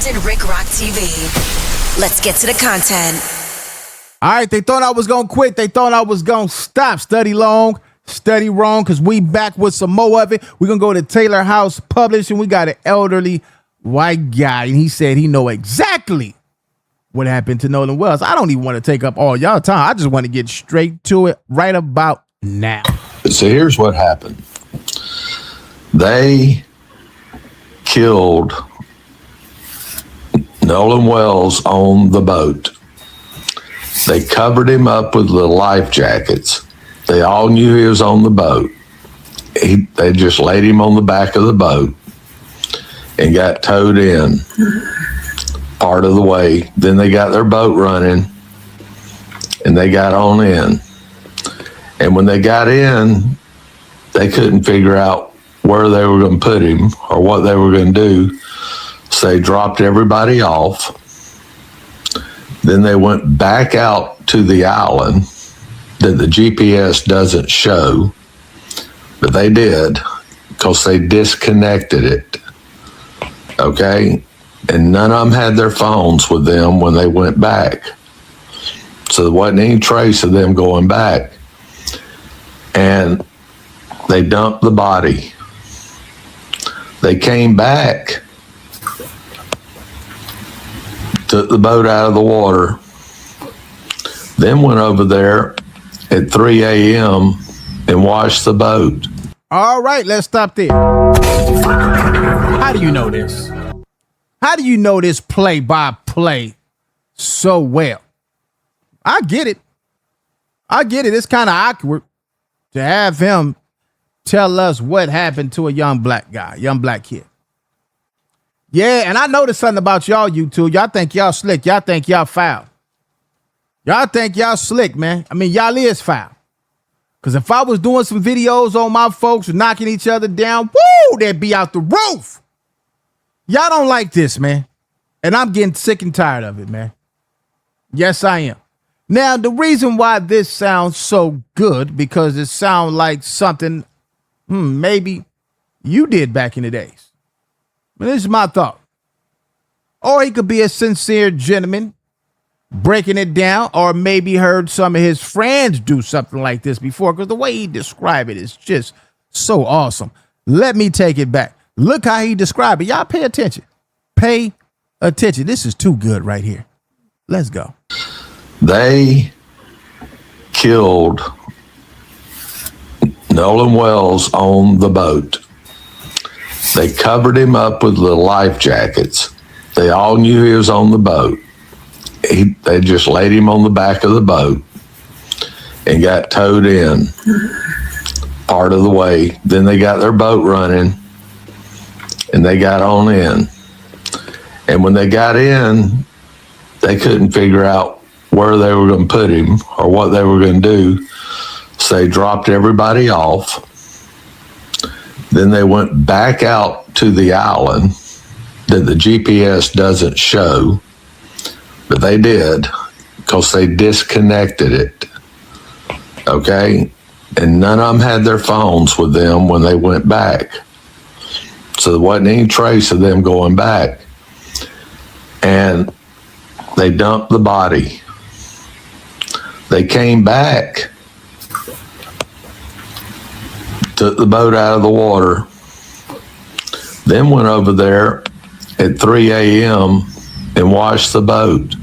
Captain Rick Rock TV. Let's get to the content. All right, they thought I was going to quit. They thought I was going to stop. Study long, study wrong, because we back with some more of it. We're going to go to Taylor House Publishing. We got an elderly white guy, and he said he know exactly what happened to Nolan Wells. I don't even want to take up all y'all time. I just want to get straight to it right about now. So here's what happened. They killed Nolan Wells on the boat. They covered him up with the life jackets. They all knew he was on the boat. They just laid him on the back of the boat and got towed in part of the way. Then they got their boat running and they got on in. And when they got in, they couldn't figure out where they were going to put him or what they were going to do. So they dropped everybody off. Then they went back out to the island that the GPS doesn't show, but they did because they disconnected it. Okay? And none of them had their phones with them when they went back. So there wasn't any trace of them going back. And they dumped the body. They came back, took the boat out of the water, then went over there at 3 a.m. and washed the boat. All right, let's stop there. How do you know this? How do you know this play-by-play so well? I get it. It's kind of awkward to have him tell us what happened to a young black guy, young black kid. Yeah, and I noticed something about y'all, you two. Y'all think y'all slick. Y'all think y'all foul. Y'all think y'all slick, man. I mean, y'all is foul. Because if I was doing some videos on my folks knocking each other down, woo, they'd be out the roof. Y'all don't like this, man. And I'm getting sick and tired of it, man. Yes, I am. Now, the reason why this sounds so good, because it sounds like something maybe you did back in the days. But this is my thought. Or he could be a sincere gentleman breaking it down, or maybe heard some of his friends do something like this before, because the way he described it is just so awesome. Let me take it back. Look how he described it. Y'all pay attention. Pay attention. This is too good right here. Let's go. They killed Nolan Wells on the boat. They covered him up with the life jackets. They all knew he was on the boat. They just laid him on the back of the boat and got towed in part of the way. Then they got their boat running and they got on in. And when they got in, they couldn't figure out where they were going to put him or what they were going to do. So they dropped everybody off. Then they went back out to the island that the GPS doesn't show, but they did because they disconnected it. Okay? And none of them had their phones with them when they went back. So there wasn't any trace of them going back. And they dumped the body. They came back, took the boat out of the water, then went over there at 3 a.m. and washed the boat,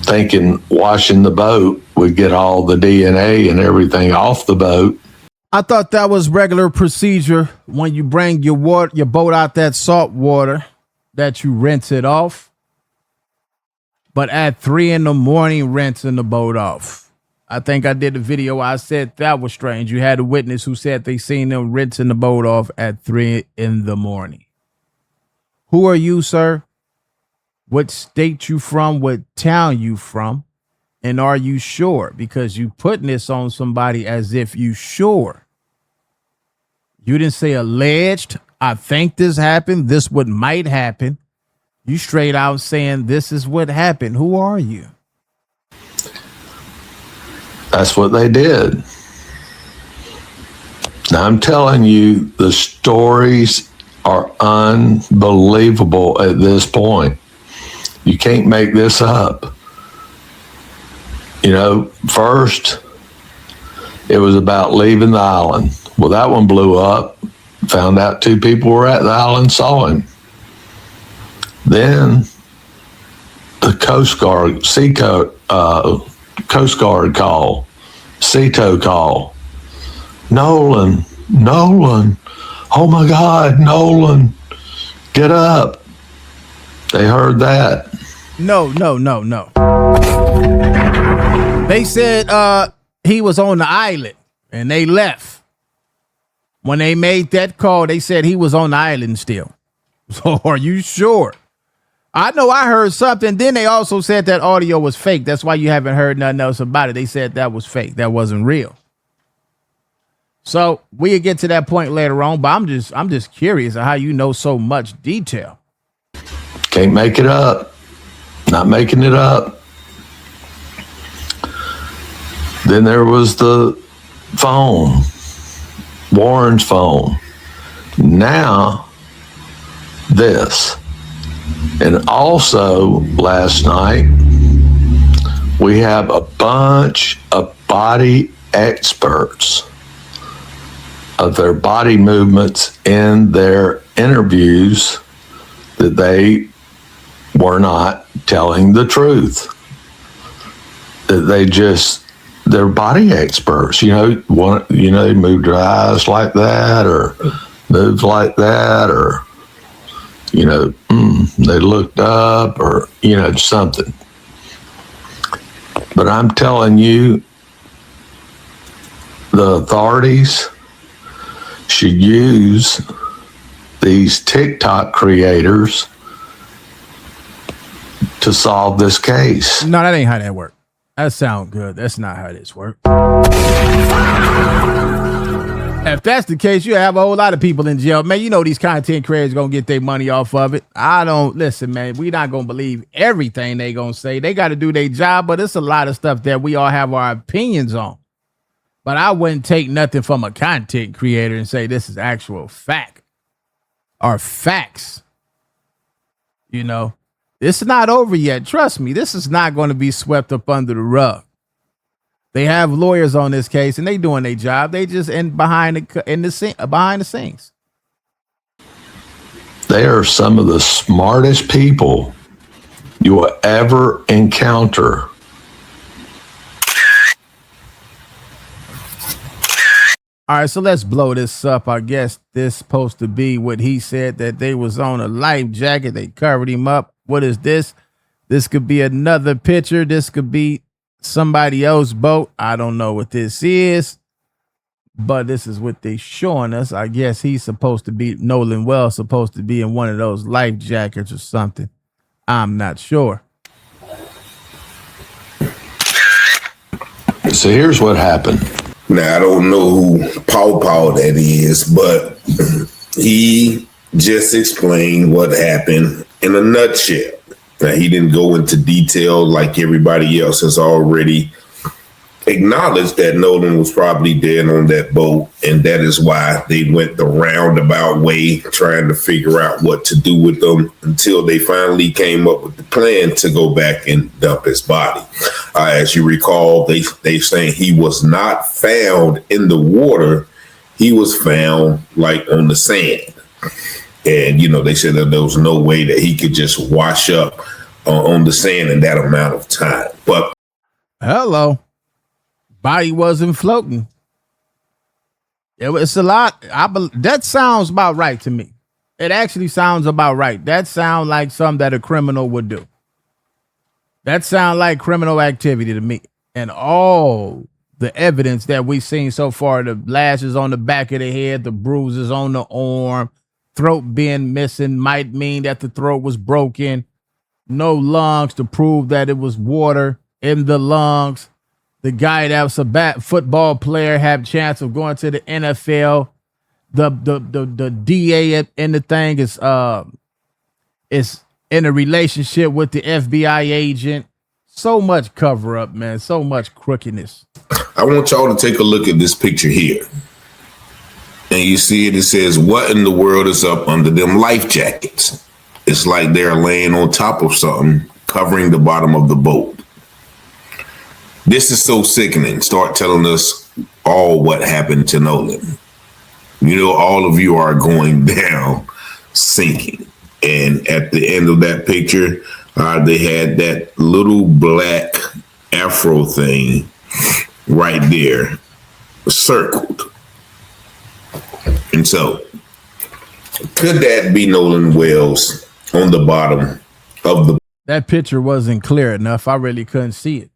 thinking washing the boat would get all the DNA and everything off the boat. I thought that was regular procedure when you bring your boat out that salt water, that you rinse it off. But at 3 a.m, rinsing the boat off. I think I did a video. I said that was strange. You had a witness who said they seen them rinsing the boat off at 3 a.m. Who are you, sir? What state you from? What town you from? And are you sure? Because you putting this on somebody as if you sure. You didn't say alleged. I think this happened. This what might happen. You straight out saying this is what happened. Who are you? That's what they did. Now I'm telling you the stories are unbelievable at this point. You can't make this up. You know, first, it was about leaving the island. Well, that one blew up. Found out 2 people were at the island, saw him. Then the Coast Guard, Coast Guard call, CETO call. Nolan, oh my God, Nolan, get up. They heard that. No. They said he was on the island and they left. When they made that call, they said he was on the island still. So are you sure? I know I heard something. Then they also said that audio was fake. That's why you haven't heard nothing else about it. They said that was fake. That wasn't real. So we'll get to that point later on, but I'm just curious of how you know so much detail. Can't make it up. Not making it up. Then there was the phone, Warren's phone. Now, this. And also, last night, we have a bunch of body experts of their body movements in their interviews that they were not telling the truth. That they're body experts. You know, they moved their eyes like that or moved like that or, you know, they looked up or, you know, something. But I'm telling you, the authorities should use these TikTok creators to solve this case. No, that ain't how that works. That sounds good. That's not how this works. If that's the case, you have a whole lot of people in jail. Man, you know these content creators going to get their money off of it. Listen, man, we not going to believe everything they going to say. They got to do their job, but it's a lot of stuff that we all have our opinions on. But I wouldn't take nothing from a content creator and say this is actual fact or facts. You know, this is not over yet. Trust me, this is not going to be swept up under the rug. They have lawyers on this case and they doing their job. They just behind the scenes. They are some of the smartest people you will ever encounter. All right, so let's blow this up. I guess this supposed to be what he said, that they was on a life jacket. They covered him up. What is this? This could be another picture. This could be somebody else's boat. I don't know what this is, but this is what they showing us. I guess he's supposed to be, Nolan Wells supposed to be in one of those life jackets or something. I'm not sure. So here's what happened. Now, I don't know who Paw that is, but he just explained what happened in a nutshell. Now, he didn't go into detail like everybody else has already acknowledged that Nolan was probably dead on that boat, and that is why they went the roundabout way trying to figure out what to do with them until they finally came up with the plan to go back and dump his body. As you recall, they saying he was not found in the water. He was found like on the sand. And, you know, they said that there was no way that he could just wash up on the sand in that amount of time. But hello. Body wasn't floating. It's a lot. That sounds about right to me. It actually sounds about right. That sounds like something that a criminal would do. That sounds like criminal activity to me. And all the evidence that we've seen so far, the lashes on the back of the head, the bruises on the arm, throat being missing might mean that the throat was broken. No lungs to prove that it was water in the lungs. The guy that was a football player had a chance of going to the NFL. The DA in the thing is in a relationship with the FBI agent. So much cover up, man. So much crookedness. I want y'all to take a look at this picture here. And And you see it says, what in the world is up under them life jackets? It's like they're laying on top of something, covering the bottom of the boat. This is so sickening. Start telling us all what happened to Nolan. You know, all of you are going down, sinking. And at the end of that picture, they had that little black afro thing right there, circled. And so, could that be Nolan Wells on the bottom of the... That picture wasn't clear enough. I really couldn't see it.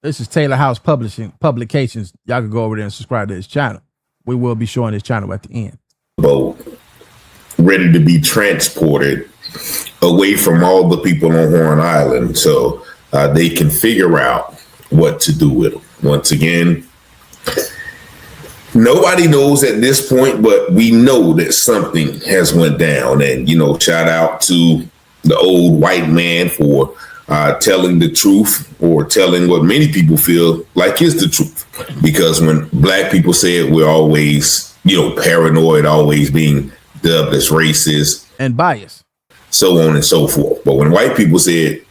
This is Taylor House Publications. Y'all can go over there and subscribe to his channel. We will be showing his channel at the end. Boat, ready to be transported away from all the people on Horn Island so they can figure out what to do with them. Once again, nobody knows at this point, but we know that something has went down. And, you know, shout out to the old white man for telling the truth, or telling what many people feel like is the truth. Because when black people say it, we're always, you know, paranoid, always being dubbed as racist and biased, so on and so forth. But when white people say it,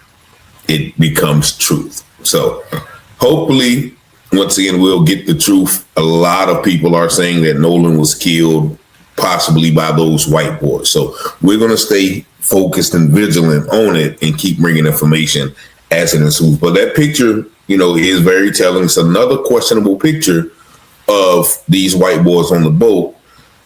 it becomes truth. So hopefully, once again, we'll get the truth. A lot of people are saying that Nolan was killed possibly by those white boys. So we're going to stay focused and vigilant on it and keep bringing information as it ensues. But that picture, you know, is very telling. It's another questionable picture of these white boys on the boat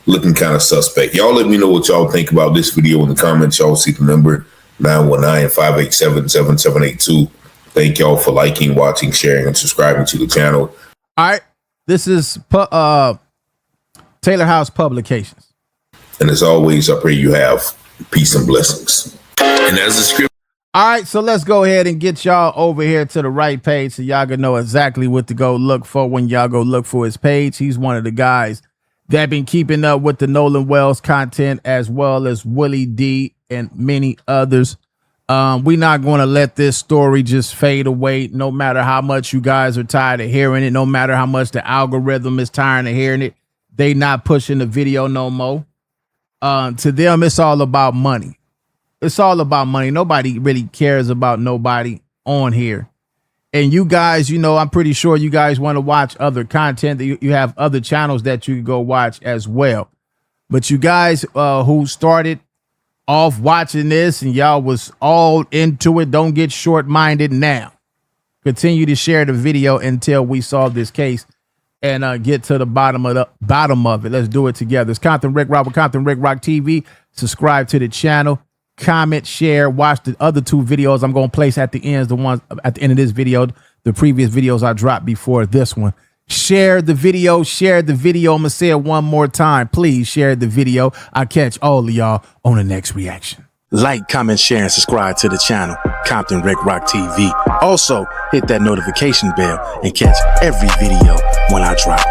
looking kind of suspect. Y'all let me know what y'all think about this video in the comments. Y'all see the number 919-587-7782. Thank y'all for liking, watching, sharing, and subscribing to the channel. All right. This is Taylor House Publications. And as always, I pray you have peace and blessings. And as the script. All right, so let's go ahead and get y'all over here to the right page so y'all can know exactly what to go look for when y'all go look for his page. He's one of the guys that been keeping up with the Nolan Wells content, as well as Willie D and many others. We're not going to let this story just fade away, no matter how much you guys are tired of hearing it, no matter how much the algorithm is tired of hearing it. They not pushing the video no more. To them, it's all about money. It's all about money. Nobody really cares about nobody on here. And you guys, you know, I'm pretty sure you guys want to watch other content. You have other channels that you can go watch as well. But you guys who started off watching this and y'all was all into it, don't get short-minded now. Continue to share the video until we solve this case and get to the bottom of it. Let's do it together. It's Compton Rick Rock with Compton Rick Rock TV. Subscribe to the channel. Comment, share, watch the other two videos I'm going to place at the end, the ones at the end of this video, the previous videos I dropped before this one. Share the video, share the video. I'm going to say it one more time. Please share the video. I'll catch all of y'all on the next reaction. Like, comment, share, and subscribe to the channel, Compton Rick Rock TV. Also, hit that notification bell and catch every video when I drop.